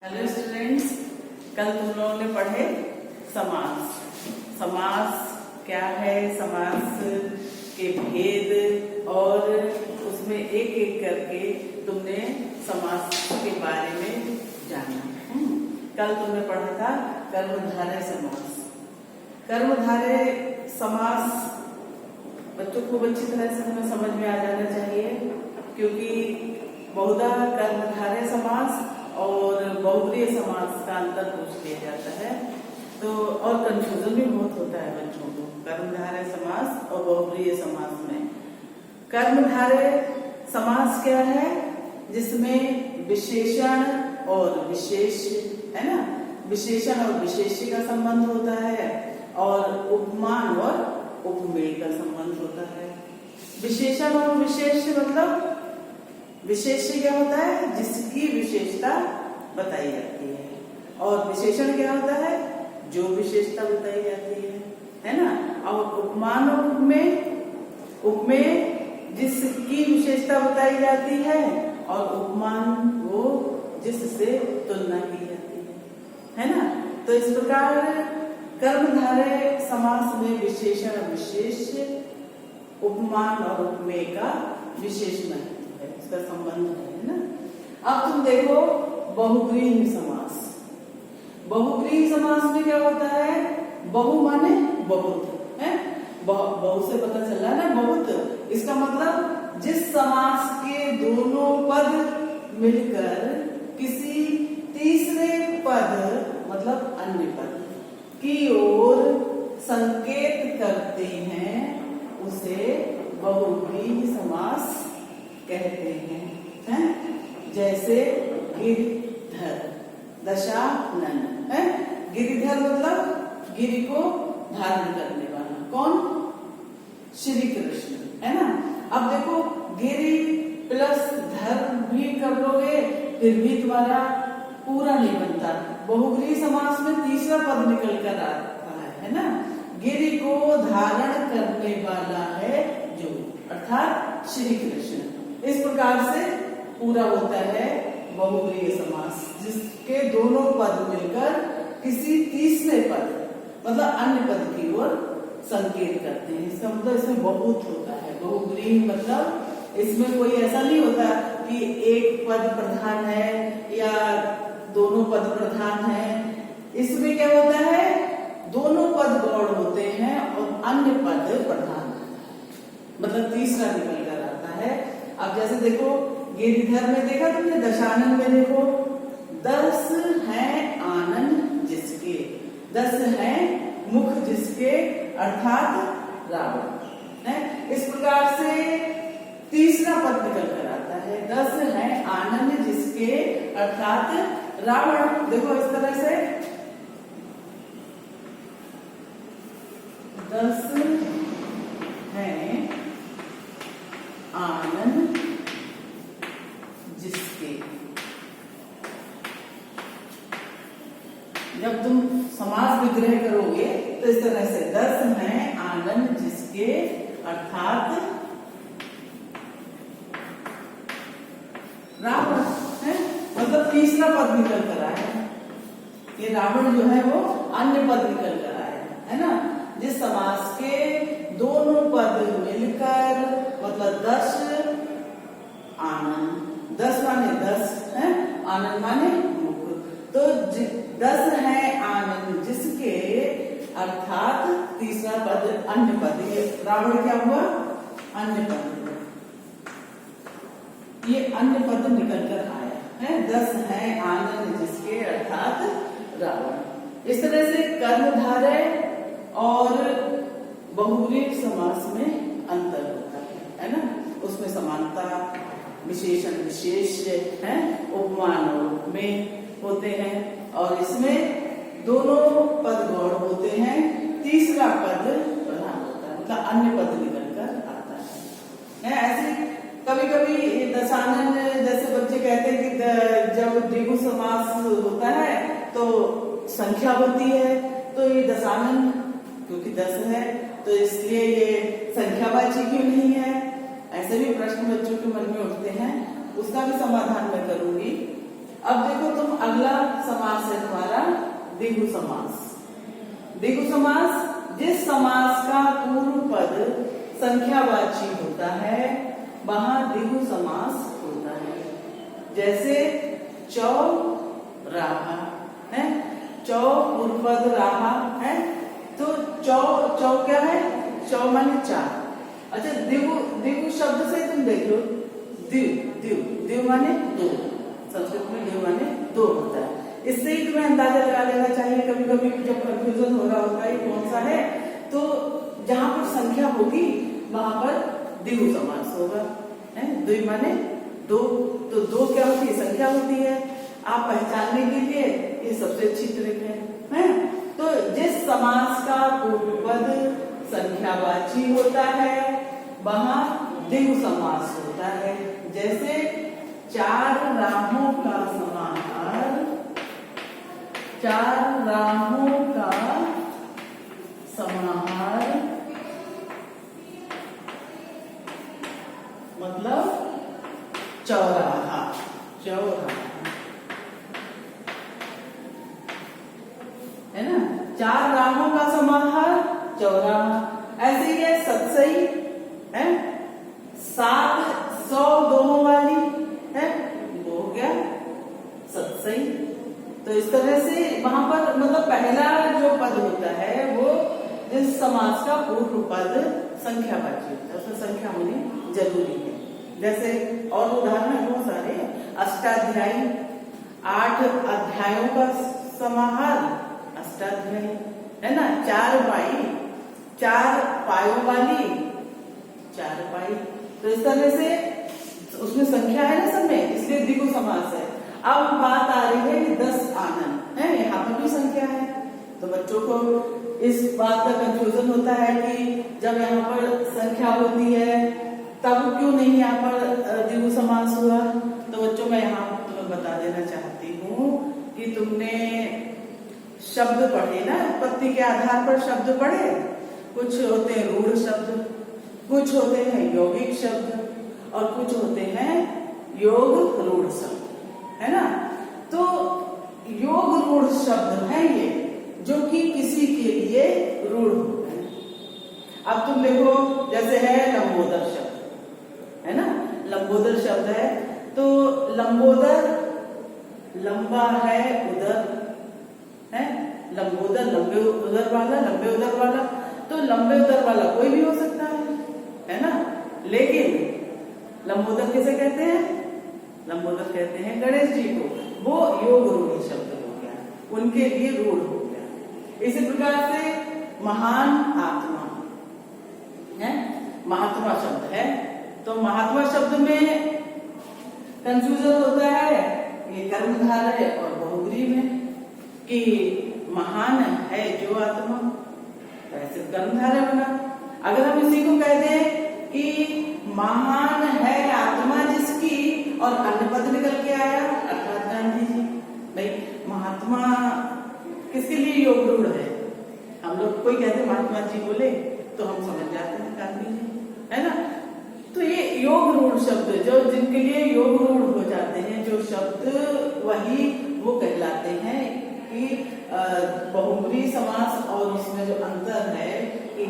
Hello students, कल तुम लोगों ने पढ़े समास। समास क्या है, समास के भेद और उसमें एक एक करके तुमने समास के बारे में जाना। कल तुमने पढ़ा था कर्मधारय समास। कर्मधारय समास बच्चों को अच्छी तरह से हमें समझ में आ जाना चाहिए, क्योंकि बहुधा कर्मधारय समास और बहुब्रीहि समास का अंतर पूछ लिया जाता है, तो और कंफ्यूजन भी बहुत होता है बच्चों को कर्मधारय समास और बहुब्रीहि समास में। कर्मधारय समास क्या है, जिसमें विशेषण और विशेष है ना, विशेषण और विशेष्य का संबंध होता है और उपमान और उपमेय का संबंध होता है। विशेषण और विशेष्य मतलब विशेष्य क्या होता है, जिसकी विशेषता बताई जाती है, और विशेषण क्या होता है, जो विशेषता बताई जाती है ना। और उपमान और उपमेय जिसकी विशेषता बताई जाती है, और उपमान वो जिससे तुलना की जाती है ना। तो इस प्रकार कर्मधारय समास में विशेषण और विशेष्य, उपमान और उपमेय का विशेष महत्व है, इसका संबंध है ना। अब तुम देखो बहुब्रीहि समास। बहुब्रीहि समास में क्या होता है, बहु माने बहुत है, बहु से पता चल रहा है ना, बहुत। इसका मतलब जिस समास के दोनों पद मिलकर किसी तीसरे पद मतलब अन्य पद की ओर संकेत करते हैं, उसे बहुब्रीहि समास कहते हैं। जैसे गिरिधर, दशानन है। गिरिधर मतलब गिरि को धारण करने वाला, कौन, श्री कृष्ण है ना। अब देखो गिरि प्लस धर भी कर लोगे फिर भी तुम्हारा पूरा नहीं बनता। बहुब्रीहि समास में तीसरा पद निकल कर आता है ना। गिरि को धारण करने वाला है जो, अर्थात श्री कृष्ण। इस प्रकार से पूरा होता है बहुब्रीहि समास, जिसके दोनों पद मिलकर किसी तीसरे पद मतलब अन्य पद की ओर संकेत करते हैं। इसका मतलब इसमें बहुत होता है। बहुब्रीहि मतलब इसमें कोई ऐसा नहीं होता कि एक पद प्रधान है या दोनों पद प्रधान है। इसमें क्या होता है, दोनों पद गौड़ होते हैं और अन्य पद प्रधान, मतलब तीसरा निकल कर आता है। अब जैसे देखो गिरिधर में देखा तुमने, दशानन में देखो 10 हैं आनन जिसके, 10 हैं मुख जिसके, अर्थात रावण है। इस प्रकार से तीसरा पद निकल कर आता है, 10 हैं आनन जिसके अर्थात रावण। देखो इस तरह से 10 हैं आनंद जिसके। जब तुम समास विग्रह करोगे तो इस तरह से 10 हैं आनंद जिसके अर्थात रावण है, मतलब तीसरा पद निकल कर आया। ये रावण जो है वो अन्य पद निकल कर आया है ना। जिस समास के दोनों पद मिलकर मतलब 10 आनंद, 10 माने 10 है, आनंद माने मुख, तो 10 है आनंद जिसके अर्थात तीसरा पद अन्य पद। ये रावण क्या हुआ, अन्य पद, ये अन्य पद निकल कर आया है। 10 है आनंद जिसके अर्थात रावण। इस तरह से कर्मधारय और बहुब्रीहि समास में अंतर होता है ना। उसमें समानता, विशेषण विशेष है, उपमान और उपमेय होते हैं, और इसमें दोनों पद गौड़ होते हैं, तीसरा पद प्रधान होता है, मतलब अन्य पद निकल कर आता है। ऐसे कभी कभी दशानन जैसे बच्चे कहते हैं कि जब द्विगु समास होता है तो संख्या होती है, तो ये दशानन क्योंकि 10 है तो इसलिए ये संख्यावाची क्यों नहीं है। ऐसे भी प्रश्न बच्चों के मन में उठते हैं, उसका भी समाधान मैं करूंगी। अब देखो तुम, अगला समास है तुम्हारा द्विगु समास। द्विगु समास जिस समास का पूर्व पद संख्यावाची होता है वहां द्विगु समास होता है। जैसे चौ राहा है, चौ पूर्व पद राहा है, तो चौ चौ क्या है, चौ माने चार। अच्छा द्विगु शब्द से तुम देख लो, द्विव माने दो, संस्कृत में द्विव माने दो होता है। इससे ही तुम्हें अंदाजा लगा लेना चाहिए, कभी कभी जब कंफ्यूजन हो रहा होता है कौन सा है, तो जहां पर संख्या होगी वहां पर द्विगु समास होगा। द्वि माने दो, तो दो क्या होती है, संख्या होती है। आप पहचानने के लिए ये सबसे अच्छी ट्रिक है। तो जिस समास का पूर्व पद संख्यावाची होता है वहां द्विगु समास होता है। जैसे चार राहों का समाहार, चार राहों का समाहार मतलब चौराहा, चौराहा है ना। चार राहों का समाहार चौराहा। ऐसे ही है सतसई है, 700 दोनों वाली है, वो हो गया सतसई। तो इस तरह से वहां पर मतलब पहला जो पद होता है वो जिस समास का पूर्व पद संख्यावाची होता है उसमें संख्या होनी जरूरी है। जैसे और उदाहरण है बहुत सारे, अष्टाध्यायी 8 अध्यायों का समाहार अष्टाध्यायी है ना। चार पाई, 4 पायों वाली चारपाई। तो इस तरह से उसमें संख्या है ना सब में, इसलिए द्विगु समास है। अब बात आ रही है कि 10 आनन है, यहाँ पर भी संख्या है। तो बच्चों को इस बात का कंफ्यूजन होता है कि जब यहाँ पर संख्या होती है तब क्यों नहीं यहाँ पर द्विगु समास हुआ। तो बच्चों मैं यहाँ तुम्हें बता देना चाहती हूँ कि तुमने शब्द पढ़े ना, उत्पत्ति के आधार पर शब्द पढ़े। कुछ होते हैं रूढ़ शब्द, कुछ होते हैं यौगिक शब्द और कुछ होते हैं योग रूढ़ शब्द, है ना। तो योग रूढ़ शब्द है ये जो कि किसी के लिए रूढ़ होता है। अब तुम देखो जैसे है लंबोदर शब्द है ना, लंबोदर शब्द है। तो लंबोदर लंबा है उदर है, लंबोदर लंबे उदर वाला, लंबे उदर वाला। तो लंबे उदर वाला कोई भी हो सकता है ना। लेकिन लंबोदर किसे कहते हैं, लंबोदर कहते हैं गणेश जी को। वो योग रूढ़ शब्द हो गया, उनके लिए रूढ़ हो गया। इसी प्रकार से महान आत्मा है, महात्मा शब्द है। तो महात्मा शब्द में कंफ्यूजन होता है, ये कर्मधारय और बहुग्रीव है कि महान है जो आत्मा, ऐसे कर्मधारय बना। अगर हम इसी को कह दें कि महान है आत्मा जिसकी और अन्य पद निकल के आया अर्थात गांधी जी। भाई महात्मा किसके लिए योग रूढ़ है, हम लोग कोई कहते महात्मा जी बोले तो हम समझ जाते हैं गांधी जी, है ना। तो ये योग रूढ़ शब्द जो जिनके लिए योग रूढ़ हो जाते हैं जो शब्द, वही वो कहलाते हैं कि बहुब्री समास। और उसमें जो अंतर है कि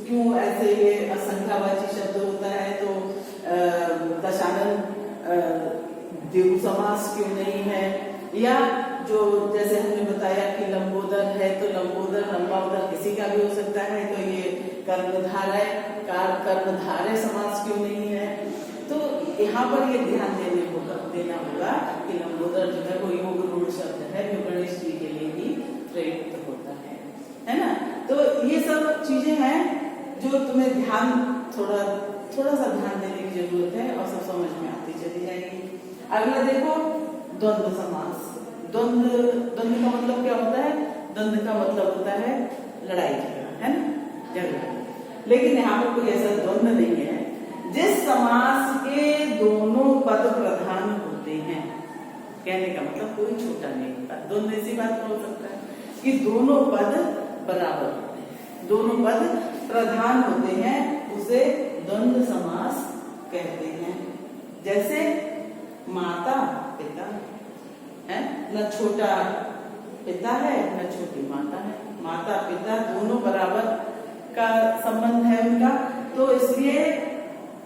क्यों ऐसे ये असंख्यावाची शब्द होता है, तो दशानन द्विगु समास क्यों नहीं है। या जो जैसे हमने बताया कि लंबोदर है तो लंबोदर लंबा उदर किसी का भी हो सकता है, तो ये कर्मधारय कर्मधारय समास क्यों नहीं है। तो यहाँ पर ये ध्यान देना होगा कि लंबोदर जो है वो योग रूढ़ शब्द है जो गणेश जी के लिए ही प्रयुक्त होता है ना। तो ये सब चीजें हैं जो तुम्हें ध्यान थोड़ा सा ध्यान देने की जरूरत है और सब समझ में आती चली जाएगी। अगला देखो द्वंद्व समास। द्वंद्व का मतलब क्या होता है, द्वंद्व का मतलब होता है लड़ाई झगड़ा, है ना, झगड़ा। लेकिन यहाँ पर कोई ऐसा द्वंद्व नहीं है। जिस समास के दोनों पद प्रधान होते हैं, कहने का मतलब कोई छोटा नहीं होता। द्वंद्व ऐसी बात हो सकता है कि दोनों पद बराबर होते हैं, दोनों पद प्रधान होते हैं, उसे द्वंद्व समास कहते हैं। जैसे माता पिता न छोटा पिता है न छोटी माता है, माता पिता दोनों बराबर का संबंध है उनका, तो इसलिए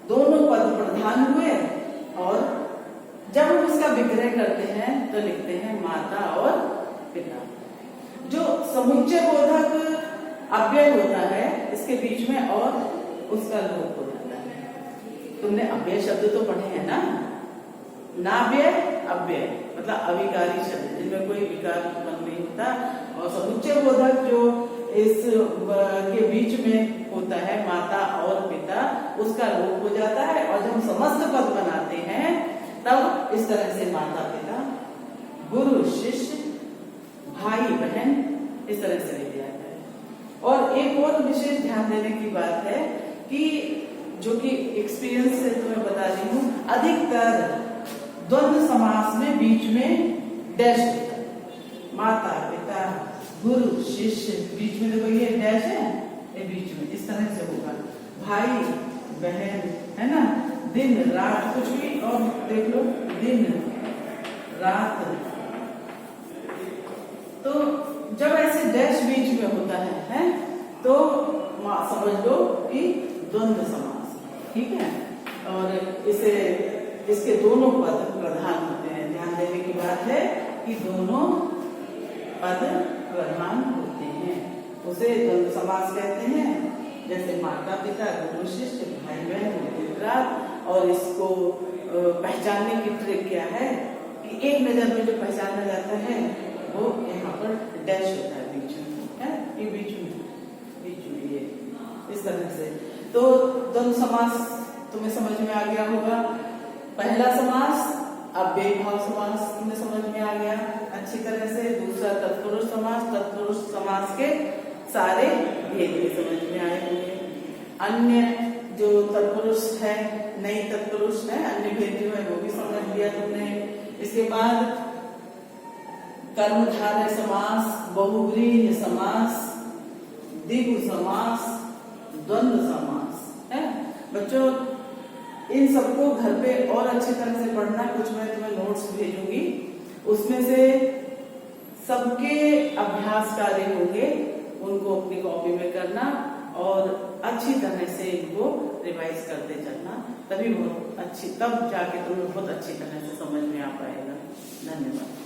दोनों पद प्रधान हुए। और जब हम इसका विग्रह करते हैं तो लिखते हैं माता और पिता। जो समुच्चय बोधक अव्यय होता है इसके बीच में और उसका लोप हो जाता है। तुमने अव्यय शब्द तो पढ़े हैं ना, नाव्यय अव्यय मतलब अविकारी शब्द जिनमें कोई विकार उत्पन्न नहीं होता, और समुच्चय बोधक जो इस के बीच में होता है माता और पिता, उसका लोप हो जाता है। और जब हम समस्त पद बनाते हैं तब इस तरह से माता पिता, गुरु शिष्य, भाई बहन, इस तरह से लिखा जाता है। और एक और विशेष ध्यान देने की बात है कि जो कि एक्सपीरियंस से तुम्हें बता रही हूँ, अधिकतर द्वंद्व समास में बीच में डैश होता है। माता पिता गुरु शिष्य, बीच में देखो ये डैश है, ये बीच में इस तरह से होगा। भाई बहन, है ना, दिन रात, कुछ भी और देख लो, दिन रात। तो जब ऐसे डैश बीच में होता है तो समझ लो कि द्वंद्व समास, ठीक है। और इसके दोनों पद प्रधान होते हैं। ध्यान देने की बात है कि दोनों पद प्रधान होते हैं, उसे द्वंद्व समास कहते हैं। जैसे माता पिता गुरु शिष्य भाई बहन दिन रात। और इसको पहचानने की ट्रिक क्या है कि एक नजर में जो पहचाना जाता है वो यहाँ पर डैश होता है बीच में, है ये बीच में ये इस तरह से। तो द्वंद्व समास तुम्हें समझ में आ गया होगा। पहला समास अव्ययी भाव समास तुम्हें समझ में आ गया अच्छी तरह से। दूसरा तत्पुरुष समास, तत्पुरुष समास के सारे भेद भी समझ में आए होंगे। अन्य जो तत्पुरुष है, नई तत्पुरुष है, अन्य भेद जो है वो भी समझ लिया तुमने। इसके बाद कर्मधारय समास, बहुव्रीहि समास, द्विगु समास, द्वंद्व समास है। बच्चों इन सबको घर पे और अच्छी तरह से पढ़ना। कुछ मैं तुम्हें नोट्स भेजूंगी, उसमें से सबके अभ्यास कार्य होंगे, उनको अपनी कॉपी में करना और अच्छी तरह से इनको रिवाइज करते चलना, तभी बहुत अच्छी, तब जाके तुम्हें बहुत अच्छी तरह से समझ में आ पाएगा। धन्यवाद।